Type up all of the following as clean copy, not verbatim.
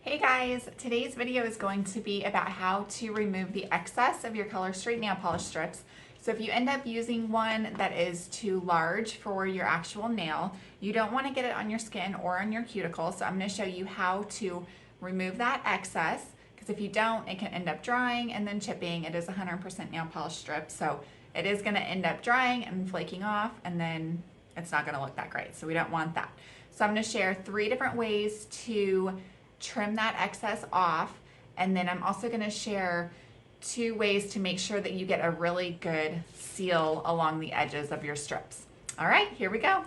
Hey guys, today's video is going to be about how to remove the excess of your Color Straight nail polish strips. So if you end up using one that is too large for your actual nail, you don't want to get it on your skin or on your cuticle. So I'm going to show you how to remove that excess, because if you don't, it can end up drying and then chipping. It is 100% nail polish strip, so it is going to end up drying and flaking off, and then it's not going to look that great. So we don't want that. So I'm going to share 3 different ways to trim that excess off, and then I'm also going to share 2 ways to make sure that you get a really good seal along the edges of your strips. All right, here we go.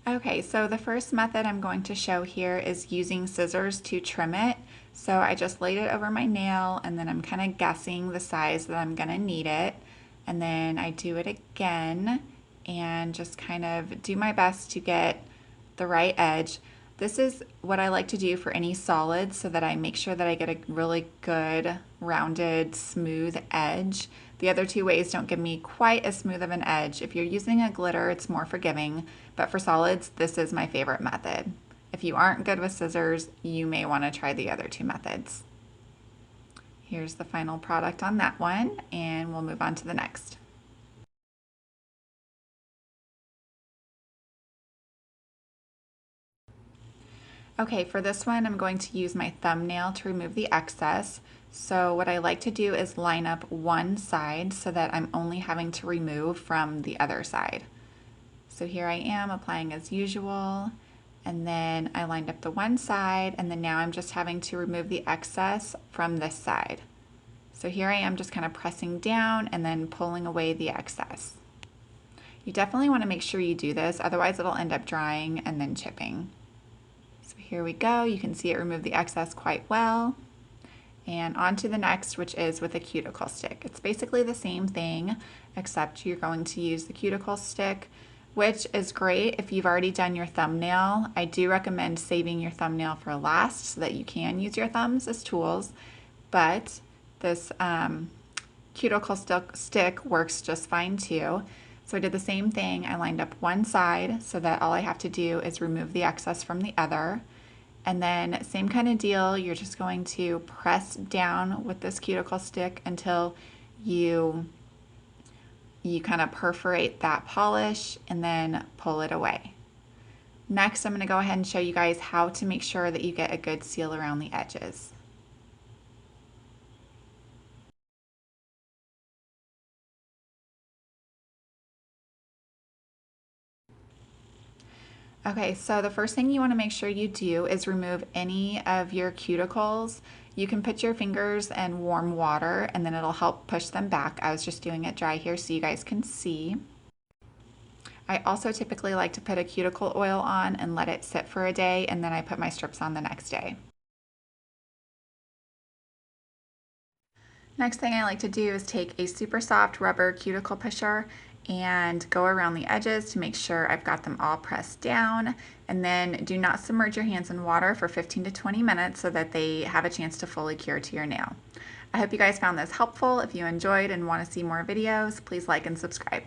Okay, so the first method I'm going to show here is using scissors to trim it. So I just laid it over my nail, and then I'm kind of guessing the size that I'm going to need it, and then I do it again and just kind of do my best to get the right edge. This is what I like to do for any solids, so that I make sure that I get a really good rounded smooth edge. The other 2 ways don't give me quite as smooth of an edge. If you're using a glitter, it's more forgiving, but for solids, this is my favorite method. If you aren't good with scissors, you may want to try the other 2 methods. Here's the final product on that one, and we'll move on to the next. Okay, for this one, I'm going to use my thumbnail to remove the excess. So what I like to do is line up one side so that I'm only having to remove from the other side. So here I am applying as usual, and then I lined up the one side, and then now I'm just having to remove the excess from this side. So here I am just kind of pressing down and then pulling away the excess. You definitely want to make sure you do this, otherwise it'll end up drying and then chipping. So here we go. You can see it removed the excess quite well. And on to the next, which is with a cuticle stick. It's basically the same thing, except you're going to use the cuticle stick, which is great if you've already done your thumbnail. I do recommend saving your thumbnail for last so that you can use your thumbs as tools, but this cuticle stick works just fine too. So I did the same thing. I lined up one side so that all I have to do is remove the excess from the other. And then same kind of deal, you're just going to press down with this cuticle stick until you kind of perforate that polish and then pull it away. Next, I'm going to go ahead and show you guys how to make sure that you get a good seal around the edges. Okay, so the first thing you want to make sure you do is remove any of your cuticles. You can put your fingers in warm water and then it'll help push them back. I was just doing it dry here so you guys can see. I also typically like to put a cuticle oil on and let it sit for a day, and then I put my strips on the next day. Next thing I like to do is take a super soft rubber cuticle pusher and go around the edges to make sure I've got them all pressed down, and then do not submerge your hands in water for 15 to 20 minutes so that they have a chance to fully cure to your nail. I hope you guys found this helpful. If you enjoyed and want to see more videos, please like and subscribe.